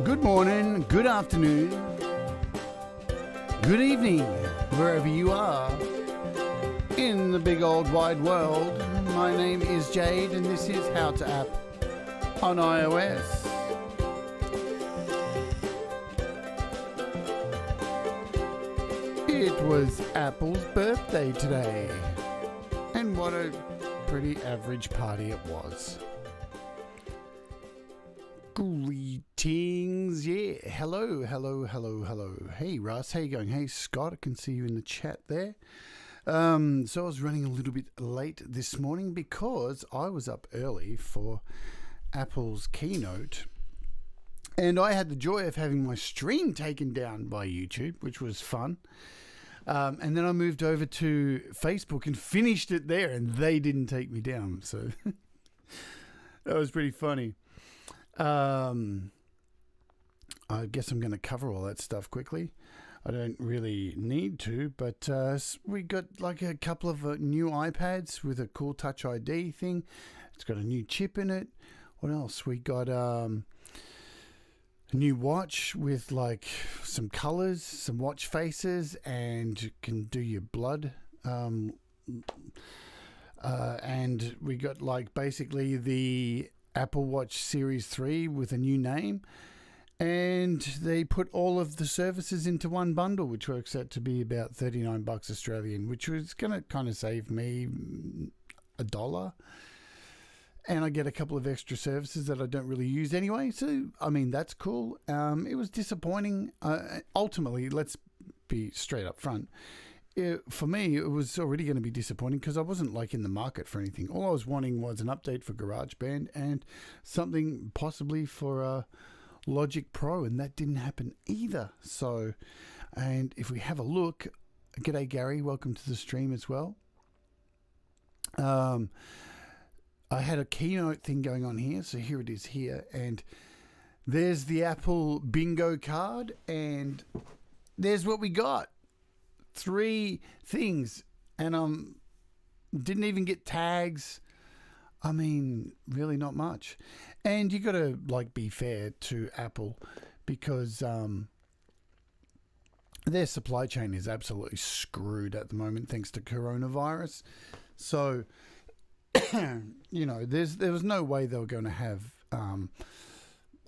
Good morning, good afternoon, good evening, wherever you are in the big old wide world. My name is Jade and this is How to App on iOS. It was Apple's birthday today, and what a pretty average party it was. Greetings, yeah. Hello. Hey, Russ, how you going? Hey, Scott, I can see you in the chat there. So I was running a little bit late this morning because I was up early for Apple's Keynote, and I had the joy of having my stream taken down by YouTube, which was fun. And then I moved over to Facebook and finished it there, and they didn't take me down. So that was pretty funny. I guess I'm going to cover all that stuff quickly. I don't really need to, but we got like a couple of new iPads with a cool Touch ID thing. It's got a new chip in it. What else? We got a new watch with like some colors, some watch faces, and can do your blood. And we got like basically the Apple Watch Series 3 with a new name, and they put all of the services into one bundle, which works out to be about $39 Australian, which was going to kind of save me $1. And I get a couple of extra services that I don't really use anyway. So, I mean, that's cool. It was disappointing. Ultimately, let's be straight up front. For me, it was already going to be disappointing because I wasn't like in the market for anything. All I was wanting was an update for GarageBand and something possibly for Logic Pro, and that didn't happen either. So, and if we have a look, g'day Gary, welcome to the stream as well. I had a Keynote thing going on here, so here it is here, and there's the Apple bingo card, and there's what we got. 3 things, and didn't even get tags. I mean, really not much. And you got to like be fair to Apple because their supply chain is absolutely screwed at the moment thanks to coronavirus. So you know, there was no way they were going to have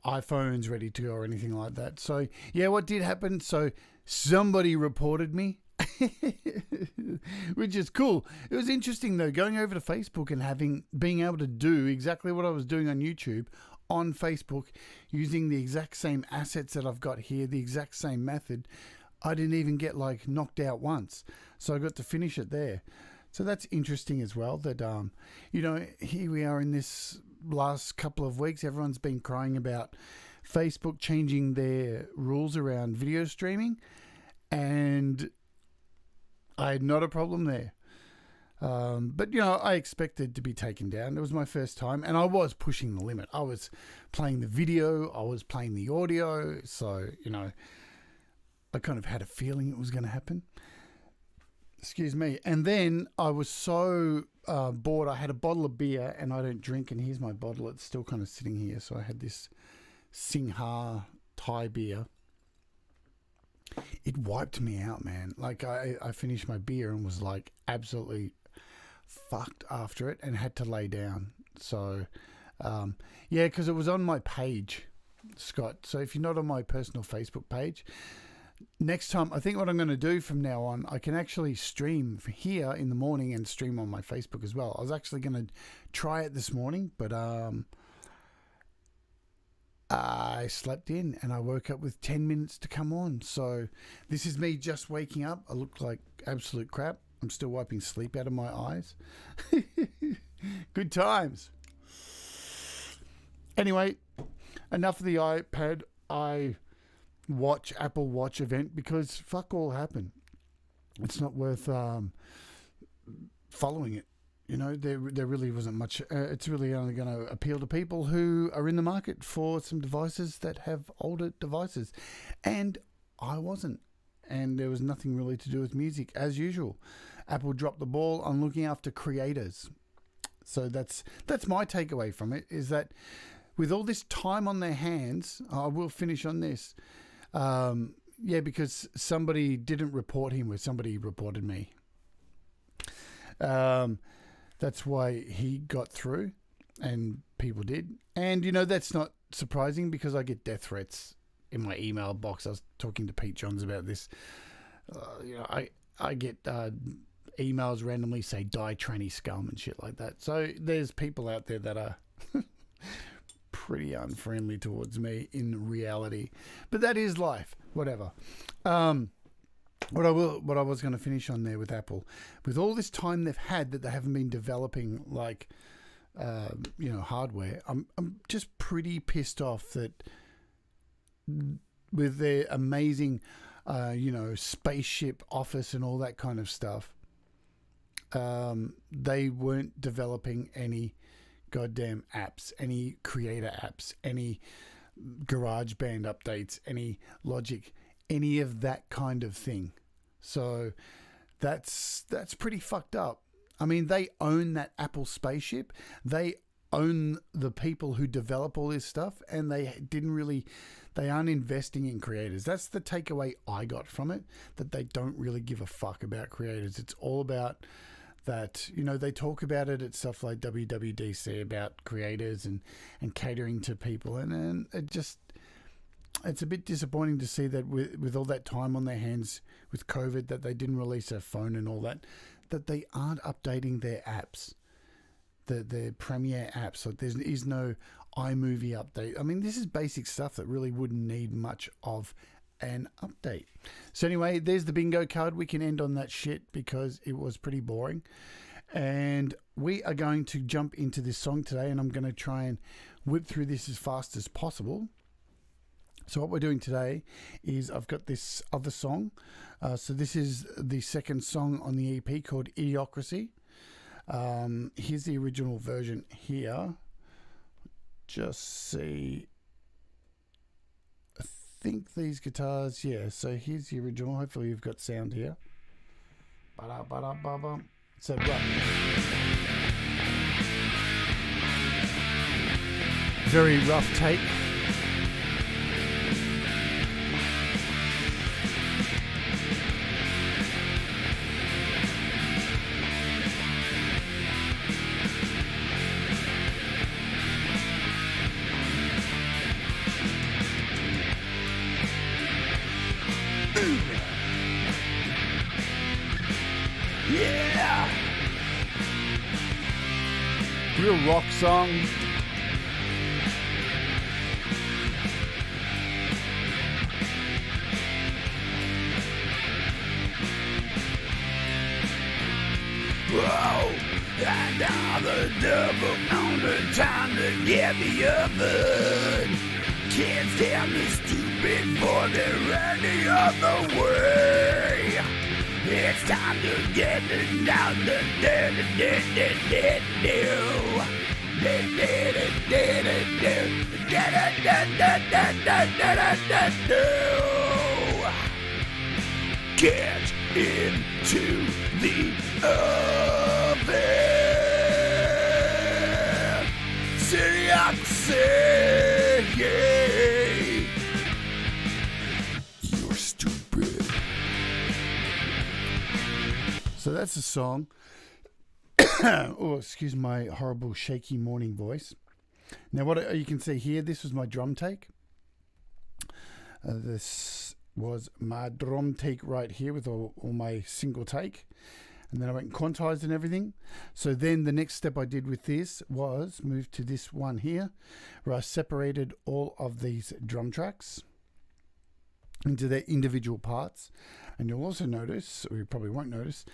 iPhones ready to go or anything like that. So yeah, what did happen? So somebody reported me. Which is cool. It was interesting though, going over to Facebook and being able to do exactly what I was doing on YouTube on Facebook, using the exact same assets that I've got here, the exact same method. I didn't even get like knocked out once, so I got to finish it there. So that's interesting as well, that you know, here we are in this last couple of weeks, everyone's been crying about Facebook changing their rules around video streaming, and I had not a problem there. But, you know, I expected to be taken down. It was my first time, and I was pushing the limit. I was playing the video, I was playing the audio, so, you know, I kind of had a feeling it was going to happen. Excuse me. And then I was so bored. I had a bottle of beer, and I don't drink, and here's my bottle. It's still kind of sitting here. So I had this Singha Thai beer. It wiped me out, man. Like I finished my beer and was like absolutely fucked after it and had to lay down. So yeah, because it was on my page, Scott. So if you're not on my personal Facebook page, next time, I think what I'm going to do from now on, I can actually stream here in the morning and stream on my Facebook as well. I was actually going to try it this morning, but I slept in and I woke up with 10 minutes to come on. So this is me just waking up. I look like absolute crap. I'm still wiping sleep out of my eyes. Good times. Anyway, enough of the iPad. Apple Watch event, because fuck all happened. It's not worth following it. You know, there really wasn't much. It's really only going to appeal to people who are in the market for some devices that have older devices. And I wasn't. And there was nothing really to do with music, as usual. Apple dropped the ball on looking after creators. So that's my takeaway from it, is that with all this time on their hands, I will finish on this. Yeah, because somebody didn't report him, where somebody reported me. That's why he got through, and people did. And, you know, that's not surprising because I get death threats in my email box. I was talking to Pete Johns about this. You know, I get emails randomly say, die tranny scum and shit like that. So there's people out there that are pretty unfriendly towards me in reality. But that is life. Whatever. What I was going to finish on there with Apple, with all this time they've had that they haven't been developing like you know, hardware, I'm just pretty pissed off that with their amazing you know, spaceship office and all that kind of stuff, they weren't developing any goddamn apps, any creator apps, any GarageBand updates, any Logic, any of that kind of thing. So that's pretty fucked up. I mean, they own that Apple spaceship. They own the people who develop all this stuff, and they aren't investing in creators. That's the takeaway I got from it, that they don't really give a fuck about creators. It's all about that, you know, they talk about it at stuff like WWDC about creators and catering to people, and it just, it's a bit disappointing to see that with all that time on their hands with COVID, that they didn't release a phone and all that they aren't updating their apps, their Premiere apps. Like there is no iMovie update. I mean, this is basic stuff that really wouldn't need much of an update. So anyway, there's the bingo card. We can end on that shit because it was pretty boring. And we are going to jump into this song today, and I'm going to try and whip through this as fast as possible. So what we're doing today is I've got this other song. So this is the second song on the EP called Idiocracy. Here's the original version here. Just see. I think these guitars, yeah. So here's the original. Hopefully you've got sound here. Ba-da-ba-da-ba-ba. So right. Very rough take. Yeah! Real rock song. Whoa! And now the devil on the time to get the oven. Can't stand me stupid for they're any other way. It's time to get it down the get into the oven. Seriously, you're stupid. So that's the song. Oh, excuse my horrible shaky morning voice. Now, what you can see here, this was my drum take. This was my drum take right here with all my single take. And then I went and quantized and everything. So then the next step I did with this was move to this one here, where I separated all of these drum tracks into their individual parts. And you'll also notice, or you probably won't notice,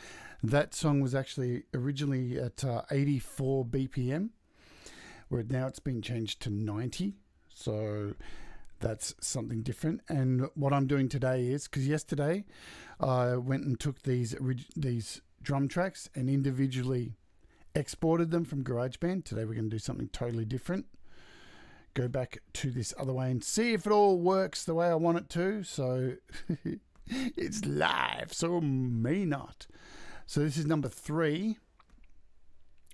that song was actually originally at 84 BPM, where now it's been changed to 90. So that's something different. And what I'm doing today is, because yesterday I went and took these drum tracks and individually exported them from GarageBand. Today we're going to do something totally different. Go back to this other way and see if it all works the way I want it to. So it's live, so may not. So this is number 3.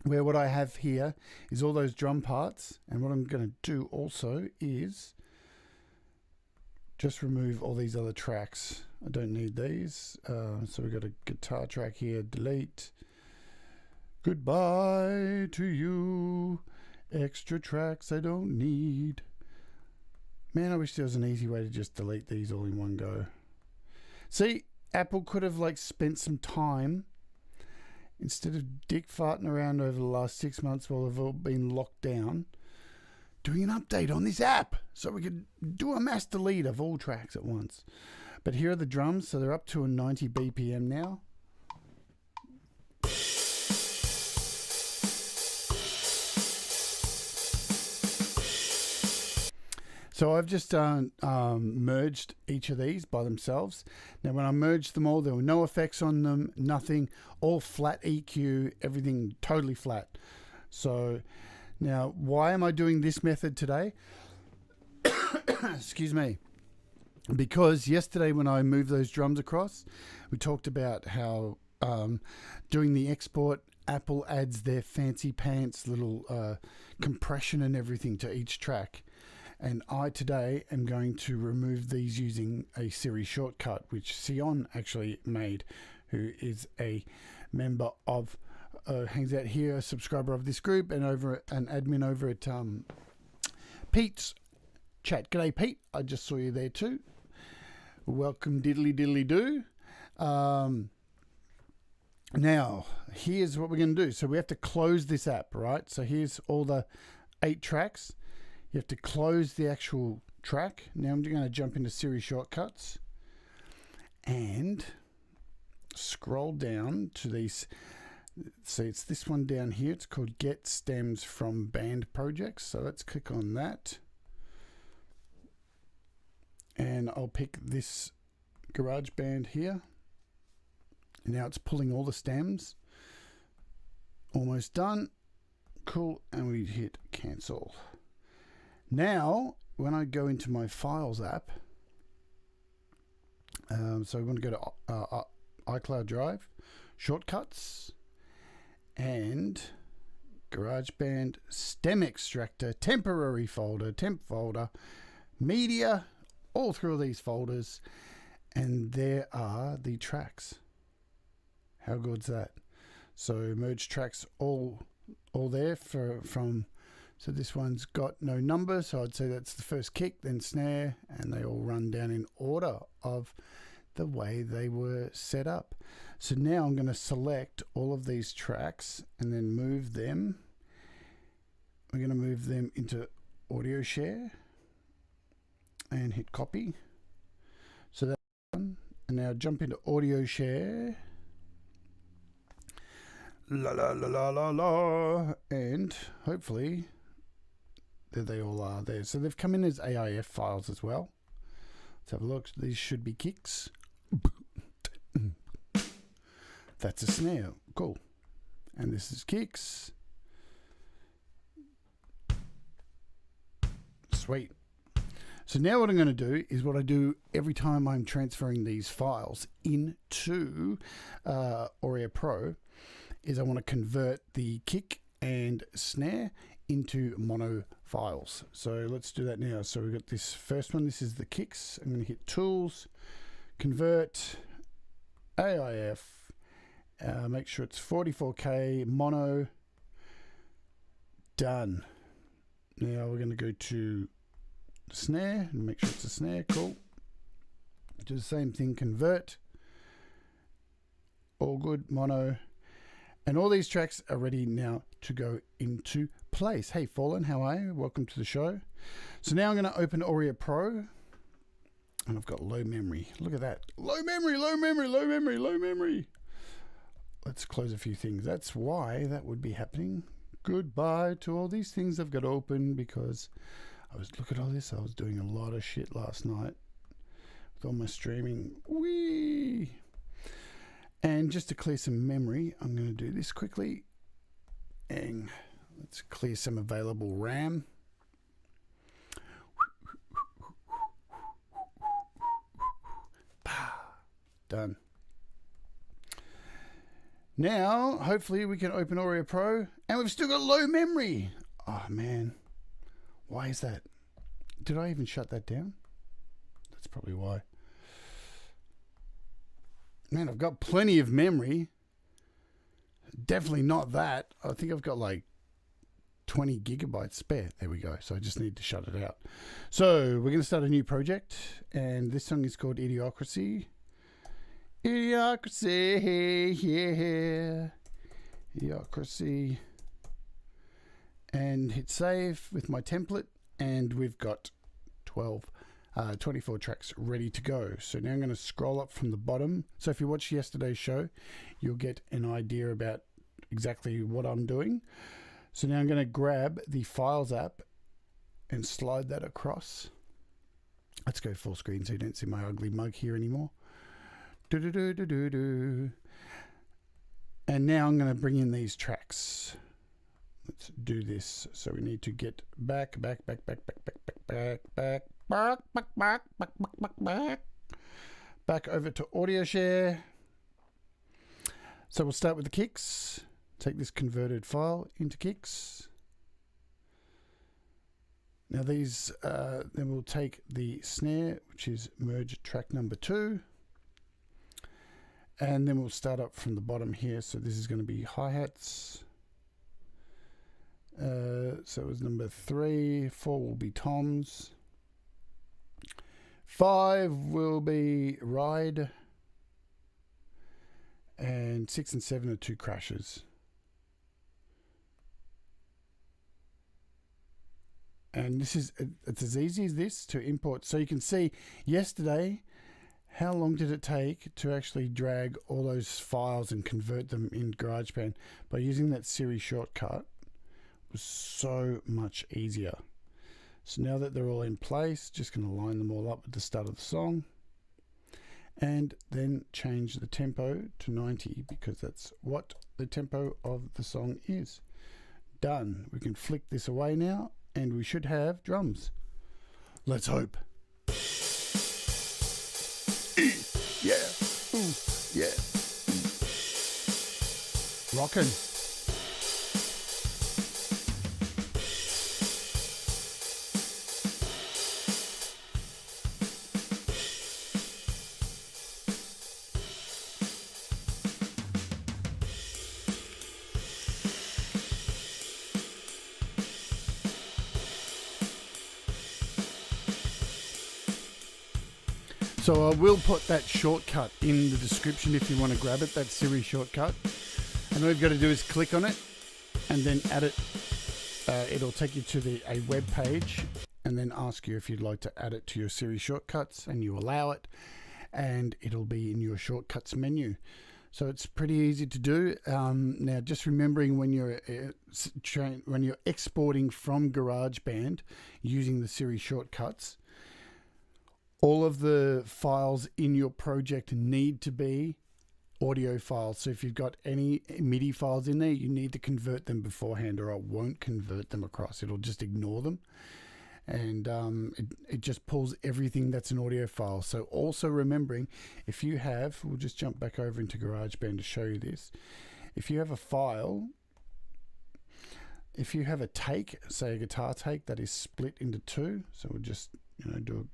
where what I have here is all those drum parts, and what I'm going to do also is just remove all these other tracks. I don't need these. So we've got a guitar track here, delete. Goodbye to you. Extra tracks I don't need. Man, I wish there was an easy way to just delete these all in one go. See, Apple could have like spent some time, instead of dick farting around over the last 6 months while they've all been locked down, doing an update on this app so we could do a mass delete of all tracks at once. But here are the drums, so they're up to a 90 BPM now. So I've just merged each of these by themselves. Now when I merged them all, there were no effects on them, nothing, all flat EQ, everything totally flat. So now why am I doing this method today? Excuse me. Because yesterday when I moved those drums across, we talked about how doing the export, Apple adds their fancy pants little compression and everything to each track. And I today am going to remove these using a Siri shortcut, which Sion actually made, who is a member of, hangs out here, a subscriber of this group, and over an admin over at Pete's chat. G'day, Pete. I just saw you there too. Welcome, diddly diddly do. Now, here's what we're going to do. So we have to close this app, right? So here's all the 8 tracks. You have to close the actual track. Now I'm going to jump into Siri Shortcuts and scroll down to these. So it's this one down here. It's called Get Stems from Band Projects. So let's click on that. And I'll pick this GarageBand here. And now it's pulling all the stems. Almost done. Cool. And we hit cancel. Now, when I go into my Files app, so I'm going to go to iCloud Drive, Shortcuts, and GarageBand, Stem Extractor, Temporary Folder, Temp Folder, Media, all through all these folders, and there are the tracks. How good's that? So merge tracks all there from... So this one's got no number, so I'd say that's the first kick, then snare, and they all run down in order of the way they were set up. So now I'm going to select all of these tracks and then move them. We're going to move them into Audio Share and hit copy. So that's one. And now jump into Audio Share. La la la la la la. And hopefully... there they all are there. So they've come in as AIF files as well. Let's have a look. These should be kicks. That's a snare. Cool. And this is kicks. Sweet. So now what I'm going to do is what I do every time I'm transferring these files into Auria Pro is I want to convert the kick and snare into mono files. So let's do that now. So we've got this first one. This is the kicks. I'm going to hit Tools, Convert, AIF, make sure it's 44K, mono, done. Now we're going to go to snare and make sure it's a snare. Cool. Do the same thing, convert, all good, mono. And all these tracks are ready now to go into place. Hey, Fallen, how are you? Welcome to the show. So now I'm going to open Auria Pro. And I've got low memory. Look at that. Low memory, low memory, low memory, low memory. Let's close a few things. That's why that would be happening. Goodbye to all these things I've got open because look at all this. I was doing a lot of shit last night with all my streaming. Whee! And just to clear some memory, I'm going to do this quickly. And let's clear some available RAM. Done. Now, hopefully we can open Auria Pro, and we've still got low memory. Oh man, why is that? Did I even shut that down? That's probably why. Man, I've got plenty of memory. Definitely not that. I think I've got like 20 gigabytes spare. There we go. So I just need to shut it out. So we're going to start a new project, and this song is called Idiocracy. Idiocracy, yeah. Idiocracy. And hit save with my template, and we've got 24 tracks ready to go. So now I'm going to scroll up from the bottom. So if you watched yesterday's show, you'll get an idea about exactly what I'm doing. So now I'm going to grab the Files app and slide that across. Let's go full screen so you don't see my ugly mug here anymore. And now I'm going to bring in these tracks. Let's do this. So we need to get back over to Audio Share. So we'll start with the kicks. Take this converted file into kicks. Now these, then we'll take the snare, which is merge track number 2. And then we'll start up from the bottom here. So this is going to be hi-hats. So it was number 3. 4 will be toms. 5 will be ride. And 6 and 7 are 2 crashes. And this is, it's as easy as this to import. So you can see yesterday, how long did it take to actually drag all those files and convert them in GarageBand? By using that Siri shortcut, it was so much easier. So now that they're all in place, just going to line them all up at the start of the song. And then change the tempo to 90, because that's what the tempo of the song is. Done. We can flick this away now, and we should have drums. Let's hope. Yeah. Ooh. Yeah. Rockin'. So I will put that shortcut in the description if you want to grab it, that Siri shortcut. And all you've got to do is click on it and then add it. It'll take you to a web page and then ask you if you'd like to add it to your Siri shortcuts, and you allow it, and it'll be in your shortcuts menu. So it's pretty easy to do. Now, just remembering when you're exporting from GarageBand using the Siri shortcuts, all of the files in your project need to be audio files. So if you've got any MIDI files in there, you need to convert them beforehand, or it won't convert them across. It'll just ignore them. And it just pulls everything that's an audio file. So also remembering, if you have, we'll just jump back over into GarageBand to show you this. If you have a file, if you have a take, say a guitar take that is split into 2, so we'll just, do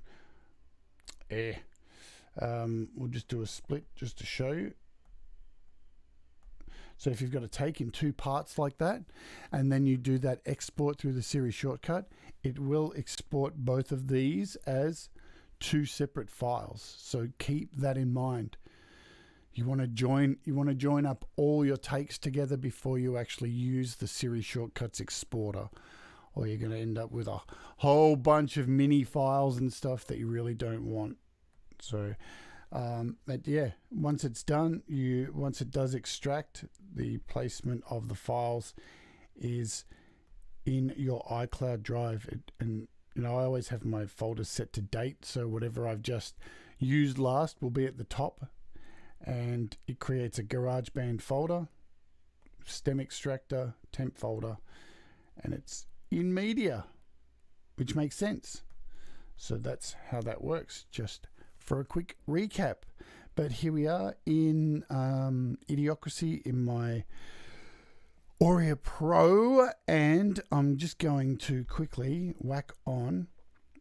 we'll just do a split just to show you. So if you've got a take in 2 parts like that, and then you do that export through the Siri shortcut, it will export both of these as 2 separate files. So keep that in mind. You want to join up all your takes together before you actually use the Siri Shortcuts exporter, or you're going to end up with a whole bunch of mini files and stuff that you really don't want. So, but yeah, once it's done, once it does extract, the placement of the files is in your iCloud drive. And I always have my folders set to date, so whatever I've just used last will be at the top, and it creates a GarageBand folder, stem extractor, temp folder, and it's in media, which makes sense. So that's how that works, just for a quick recap. But here we are in Idiocracy in my Auria Pro, and I'm just going to quickly whack on.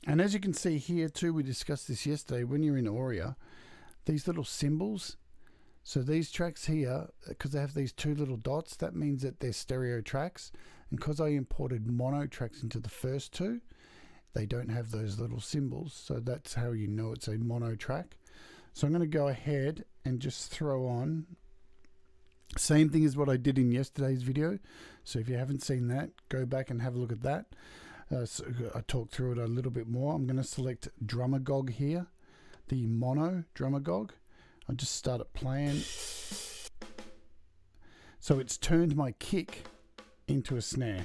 And as you can see here too, we discussed this yesterday, when you're in Auria, these little symbols, so these tracks here, because they have these two little dots, that means that they're stereo tracks. And because I imported mono tracks into the first two, they don't have those little symbols, so that's how you know it's a mono track. So I'm going to go ahead and just throw on, same thing as what I did in yesterday's video. So if you haven't seen that, go back and have a look at that. So I talked through it a little bit more. I'm going to select Drumagog here, the mono Drumagog. I just started playing. So it's turned my kick into a snare.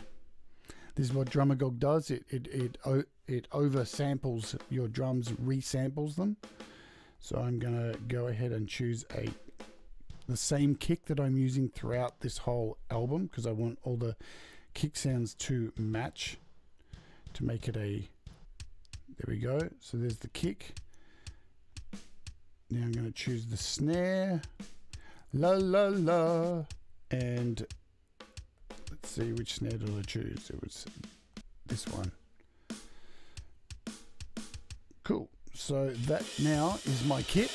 This is what Drumagog does. It oversamples your drums, resamples them. So I'm going to go ahead and choose the same kick that I'm using throughout this whole album, because I want all the kick sounds to match, to make it there we go. So there's the kick. Now I'm going to choose the snare, la la la, and let's see, which snare did I choose? It was this one. Cool. So that now is my kit.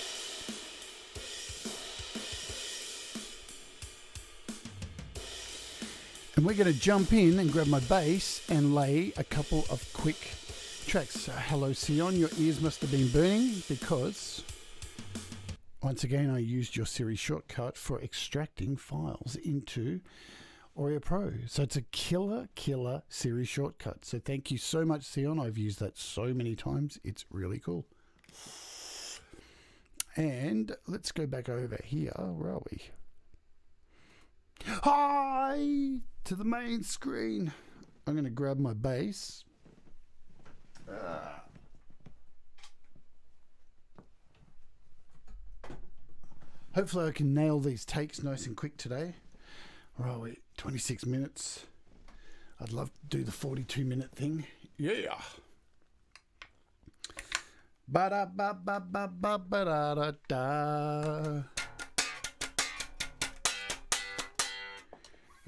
And we're going to jump in and grab my bass and lay a couple of quick tracks. So, hello Sion, your ears must have been burning because once again I used your Siri shortcut for extracting files into Auria Pro. So it's a killer Siri shortcut. So thank you so much, Sion. I've used that so many times. It's really cool. And let's go back over here. Where are we? Hi to the main screen. I'm going to grab my bass. Hopefully I can nail these takes nice and quick today. Where are we? 26 minutes. I'd love to do the 42-minute thing. Yeah. Ba-da-ba-ba-ba-ba-da-da-da.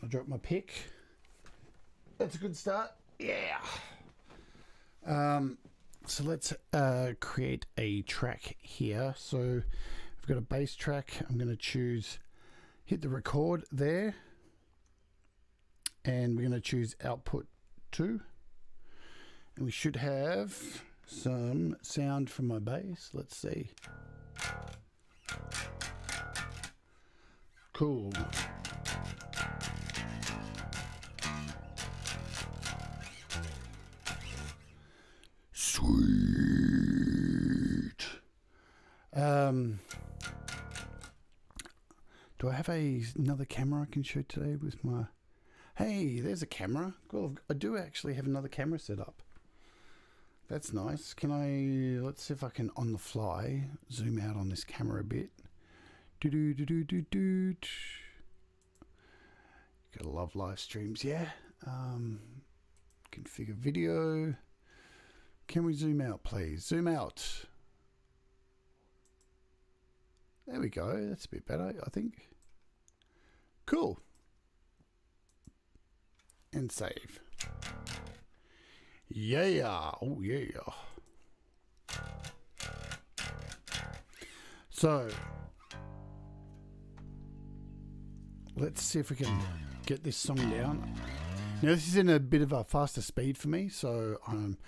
I'll drop my pick. That's a good start. Yeah. So let's create a track here. So I've got a bass track. I'm going to hit the record there. And we're going to choose output 2. And we should have some sound from my bass. Let's see. Cool. Sweet. Do I have another camera I can shoot today with my... Hey, there's a camera. Well, I do actually have another camera set up. That's nice. Let's see if I can, on the fly, zoom out on this camera a bit. Do-do-do-do-do-do. Gotta love live streams, yeah. Configure video. Can we zoom out, please? Zoom out. There we go. That's a bit better, I think. Cool. And save. Yeah. Oh, yeah. So, let's see if we can get this song down. Now, this is in a bit of a faster speed for me, so I'm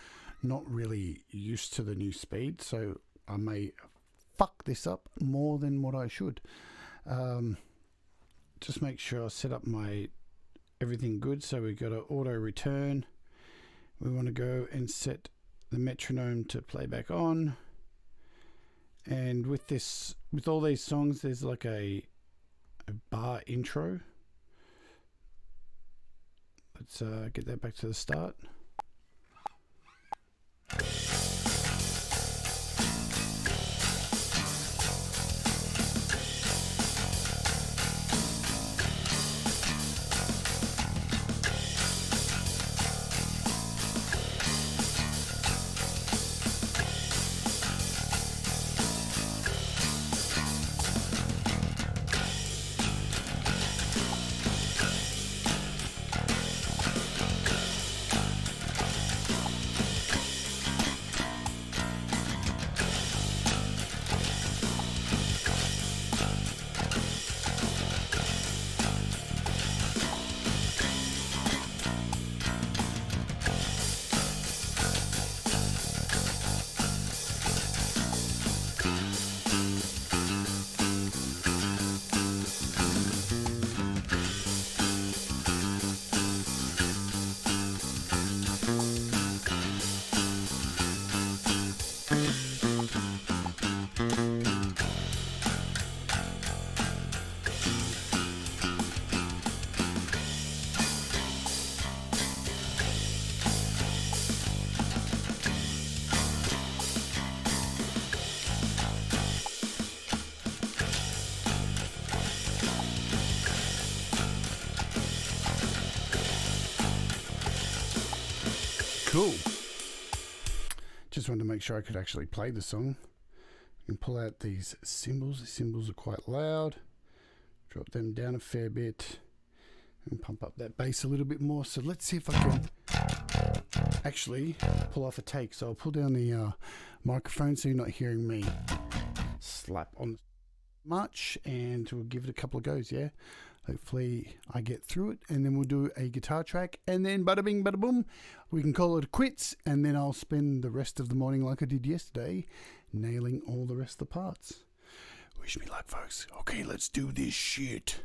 not really used to the new speed, so I may fuck this up more than what I should. Just make sure I set up my everything good. So we got to auto return. We want to go and set the metronome to playback on. And with all these songs, there's like a bar intro. Let's get that back to the start. cool. Just wanted to make sure I could actually play the song. You can pull out these cymbals. The cymbals are quite loud. Drop them down a fair bit and pump up that bass a little bit more. So let's see if I can actually pull off a take. So I'll pull down the microphone so you're not hearing me slap on much, and we'll give it a couple of goes. Yeah, hopefully I get through it, and then we'll do a guitar track, and then bada bing bada boom, we can call it quits, and then I'll spend the rest of the morning like I did yesterday nailing all the rest of the parts. Wish me luck, folks. Okay, let's do this shit.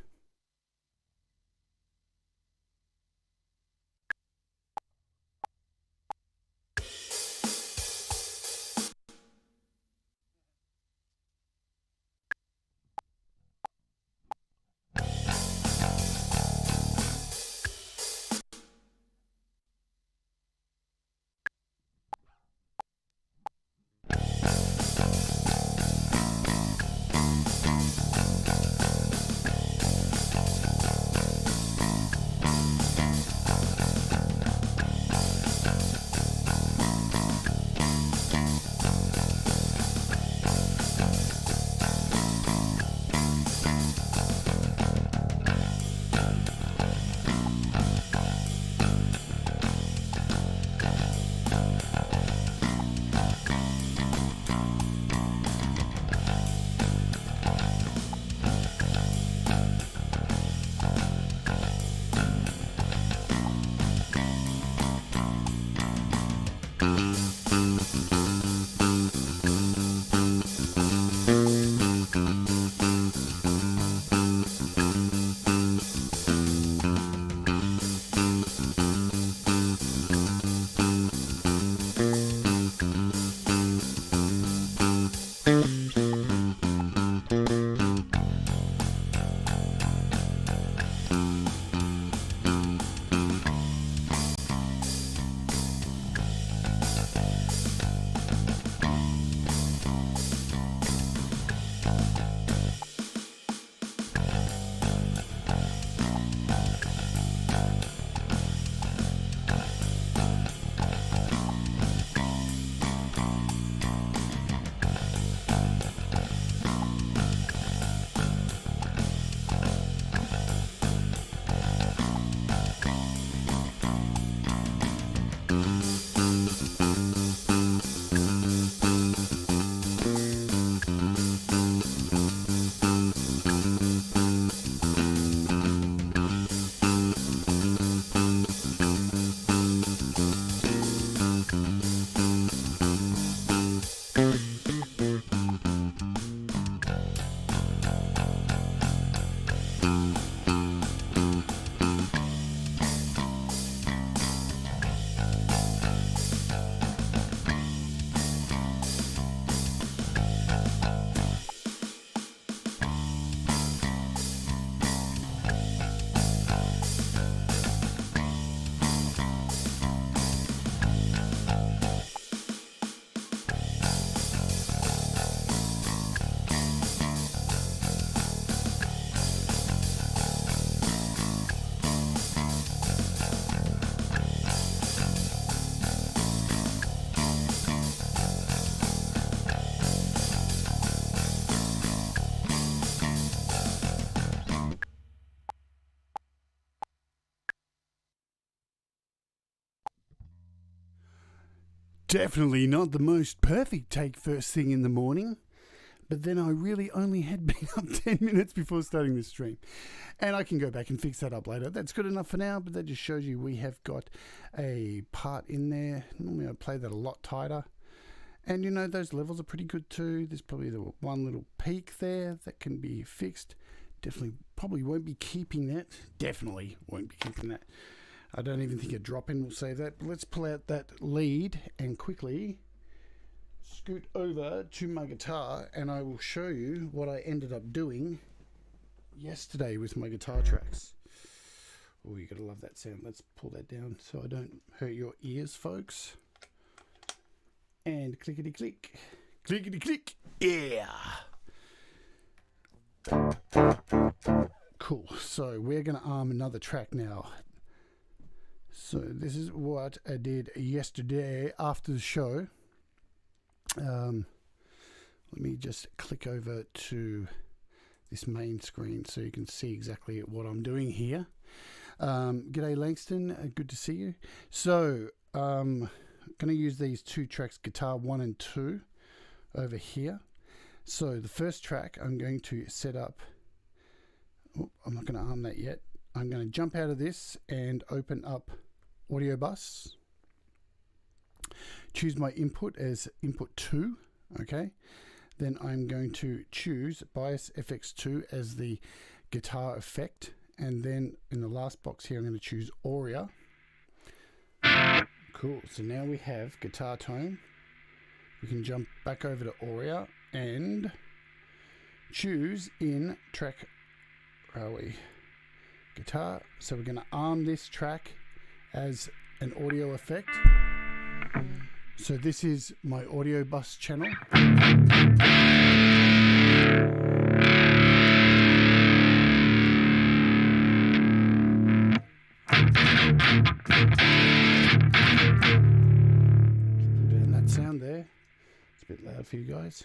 Definitely not the most perfect take first thing in the morning, but then I really only had been up 10 minutes before starting the stream. And I can go back and fix that up later. That's good enough for now, but that just shows you we have got a part in there. Normally I play that a lot tighter. And you know, those levels are pretty good too. There's probably the one little peak there that can be fixed. Definitely probably won't be keeping that. Definitely won't be keeping that. I don't even think a drop-in will save that. But let's pull out that lead and quickly scoot over to my guitar, and I will show you what I ended up doing yesterday with my guitar tracks. Oh, you gotta love that sound. Let's pull that down so I don't hurt your ears, folks. And clickety click, clickety click, yeah. Cool. So we're gonna arm another track now. So this is what I did yesterday after the show. Let me just click over to this main screen so you can see exactly what I'm doing here. G'day Langston, good to see you. So I'm going to use these two tracks, guitar 1 and 2, over here. So the first track I'm going to set up, I'm not going to arm that yet. I'm going to jump out of this and open up Audio Bus. Choose my input as input 2, okay? Then I'm going to choose Bias FX2 as the guitar effect. And then in the last box here, I'm going to choose Auria. Cool, so now we have guitar tone. We can jump back over to Auria and choose in track, where are we? Guitar. So we're going to arm this track as an audio effect. So this is my Audio Bus channel. Doing that sound there. It's a bit loud for you guys.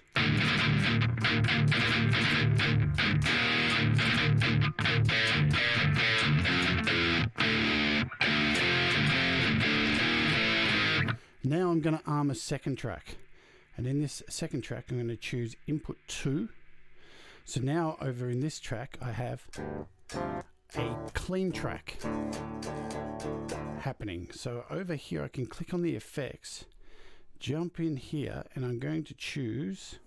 Now I'm going to arm a second track, and in this second track I'm going to choose input 2. So now over in this track I have a clean track happening. So over here I can click on the effects, jump in here, and I'm going to choose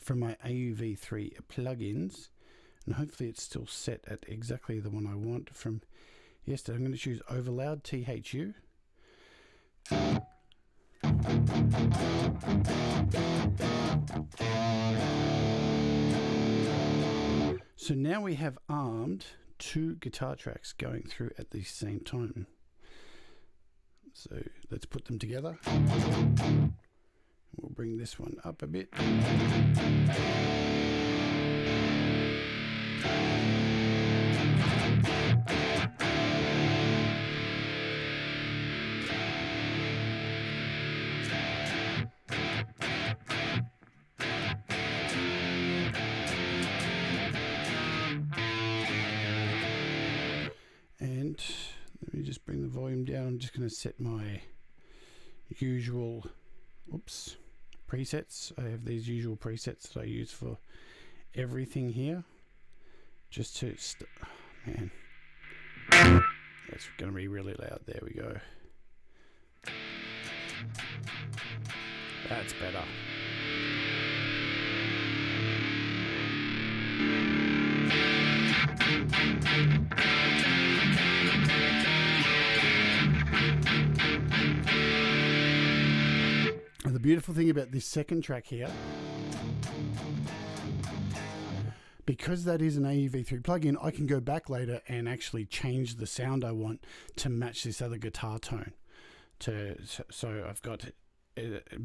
from my AUV3 plugins, and hopefully it's still set at exactly the one I want from yesterday. I'm going to choose Overloud THU. So now we have armed two guitar tracks going through at the same time. So let's put them together. We'll bring this one up a bit. And let me just bring the volume down. I'm just going to set my usual presets. I have these usual presets that I use for everything here. Just to man, that's going to be really loud. There we go. That's better. The beautiful thing about this second track here, because that is an AUV3 plugin, I can go back later and actually change the sound I want to match this other guitar tone. So I've got,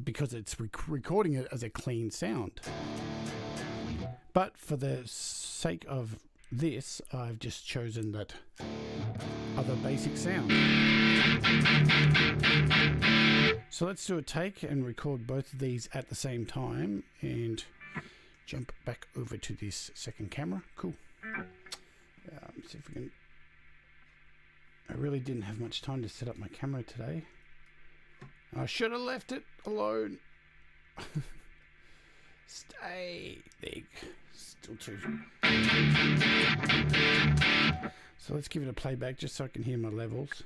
because it's recording it as a clean sound. But for the sake of this, I've just chosen that other basic sound. So let's do a take and record both of these at the same time and jump back over to this second camera. Cool. See if we can. I really didn't have much time to set up my camera today. I should have left it alone. Stay there. Still too. So let's give it a playback just so I can hear my levels.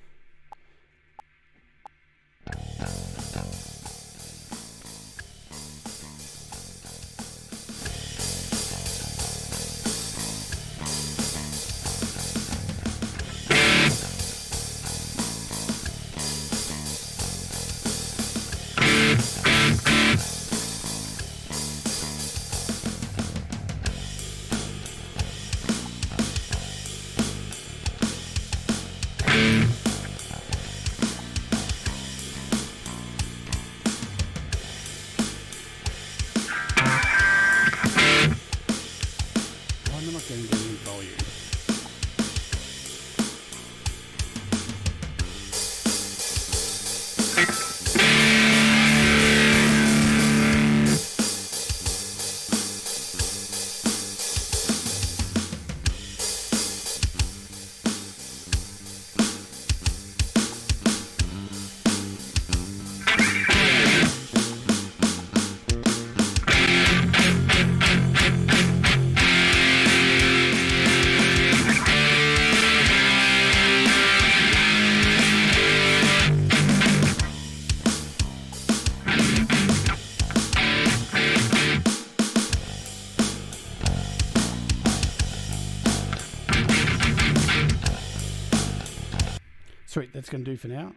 Sweet, that's going to do for now,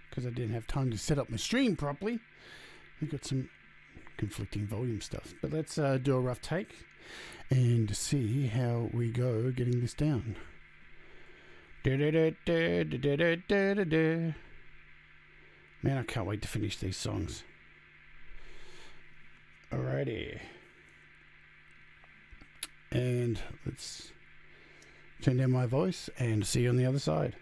because I didn't have time to set up my stream properly. We've got some conflicting volume stuff. But let's do a rough take and see how we go getting this down. Man, I can't wait to finish these songs. Alrighty. And let's turn down my voice and see you on the other side.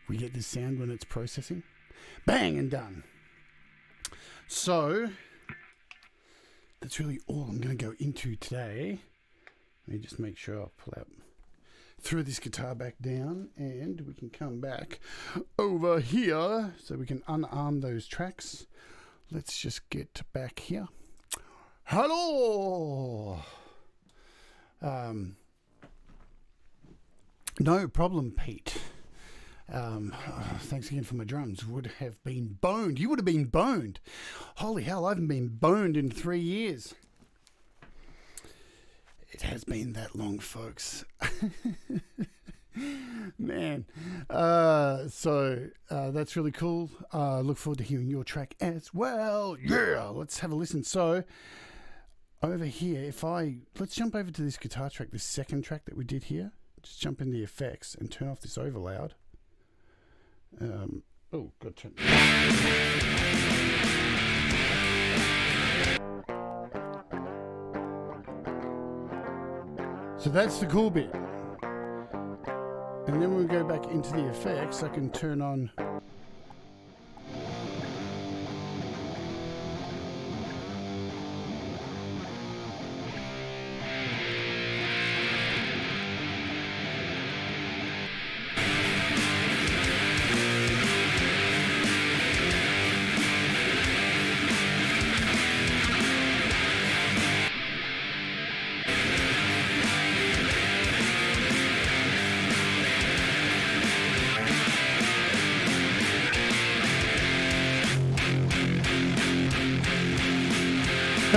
We get this sound when it's processing. Bang, and done. So that's really all I'm going to go into today. Let me just make sure I'll pull out, throw this guitar back down, and we can come back over here so we can unarm those tracks. Let's just get back here. Hello. No problem, Pete. Thanks again for my drums. Would have been boned. You would have been boned. Holy hell, I haven't been boned in 3 years. It has been that long, folks. Man. So that's really cool. Look forward to hearing your track as well. Yeah, let's have a listen. So over here, let's jump over to this guitar track, this second track that we did here. Just jump in the effects and turn off this overloud. Oh, got to turn. So that's the cool bit. And then when we go back into the effects, I can turn on.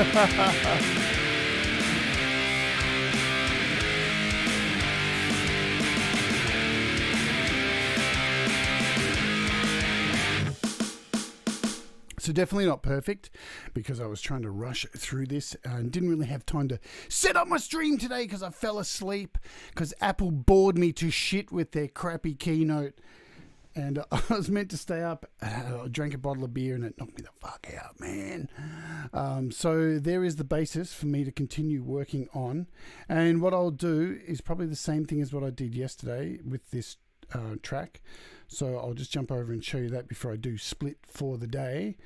So definitely not perfect because I was trying to rush through this and didn't really have time to set up my stream today because I fell asleep because Apple bored me to shit with their crappy Keynote. And I was meant to stay up. I drank a bottle of beer and it knocked me the fuck out, man. So there is the basis for me to continue working on. And what I'll do is probably the same thing as what I did yesterday with this track. So I'll just jump over and show you that before I do split for the day.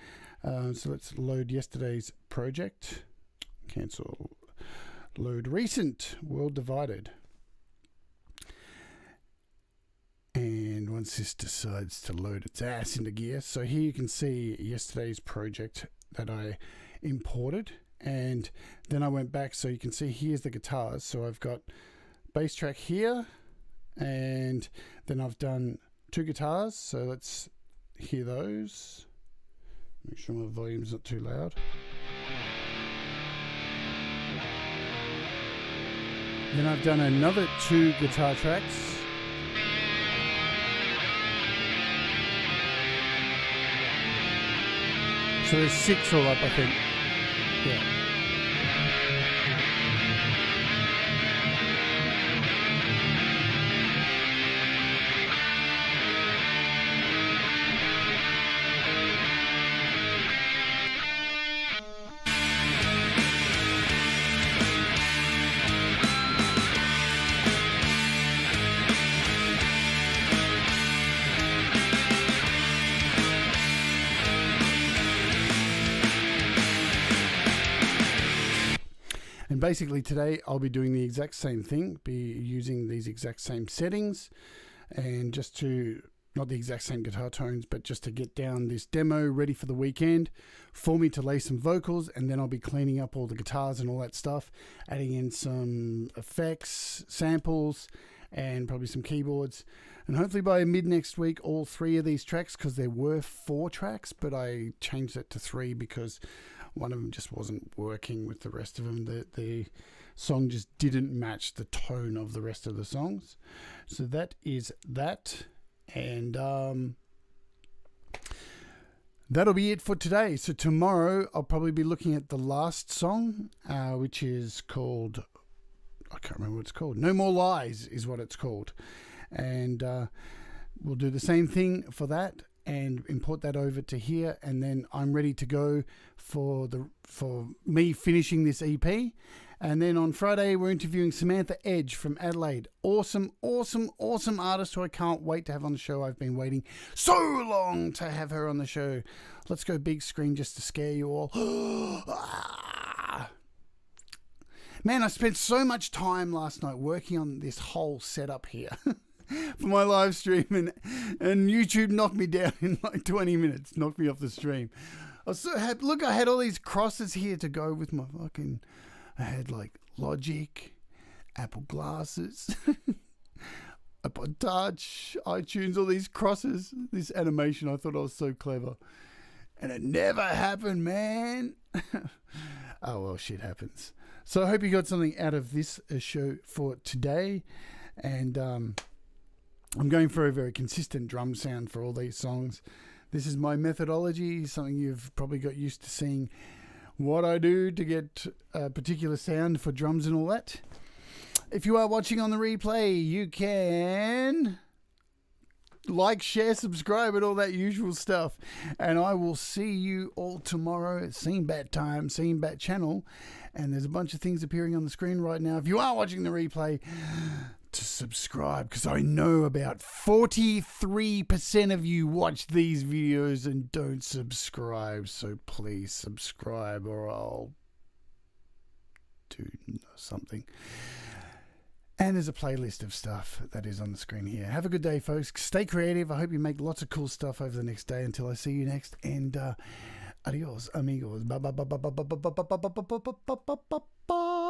So let's load yesterday's project. Cancel. Load recent. World divided. And once this decides to load its ass into gear. So here you can see yesterday's project that I imported. And then I went back so you can see here's the guitars. So I've got bass track here. And then I've done 2 guitars. So let's hear those. Make sure my volume's not too loud. Then I've done another 2 guitar tracks. So there's 6 all up, I think. Yeah. And basically today I'll be doing the exact same thing, be using these exact same settings, and just to, not the exact same guitar tones, but just to get down this demo ready for the weekend for me to lay some vocals, and then I'll be cleaning up all the guitars and all that stuff, adding in some effects, samples, and probably some keyboards. And hopefully by mid next week, all 3 of these tracks, because there were 4 tracks, but I changed it to 3 because one of them just wasn't working with the rest of them. The song just didn't match the tone of the rest of the songs. So that is that. And that'll be it for today. So tomorrow I'll probably be looking at the last song, which is called, I can't remember what it's called. No More Lies is what it's called. And we'll do the same thing for that and import that over to here, and then I'm ready to go for me finishing this EP. And then on Friday we're interviewing Samantha Edge from Adelaide. Awesome artist who I can't wait to have on the show. I've been waiting so long to have her on the show. Let's go big screen just to scare you all. Man, I spent so much time last night working on this whole setup here for my live stream, and YouTube knocked me down in like 20 minutes, knocked me off the stream. I was so happy. Look, I had all these crosses here to go with my fucking, I had like Logic, Apple glasses, iPod Touch, iTunes, all these crosses, this animation. I thought I was so clever. And it never happened, man. Oh, well, shit happens. So I hope you got something out of this show for today. And I'm going for a very consistent drum sound for all these songs. This is my methodology, something you've probably got used to seeing what I do to get a particular sound for drums and all that. If you are watching on the replay, you can like, share, subscribe, and all that usual stuff. And I will see you all tomorrow at Scene Bat time, Scene Bat channel. And there's a bunch of things appearing on the screen right now. If you are watching the replay, to subscribe, because I know about 43% of you watch these videos and don't subscribe. So please subscribe or I'll do something. And there's a playlist of stuff that is on the screen here. Have a good day, folks. Stay creative. I hope you make lots of cool stuff over the next day. Until I see you next. And adios, amigos. Bye, bye, bye, bye, bye, bye, bye, bye, bye, bye, bye, bye, bye.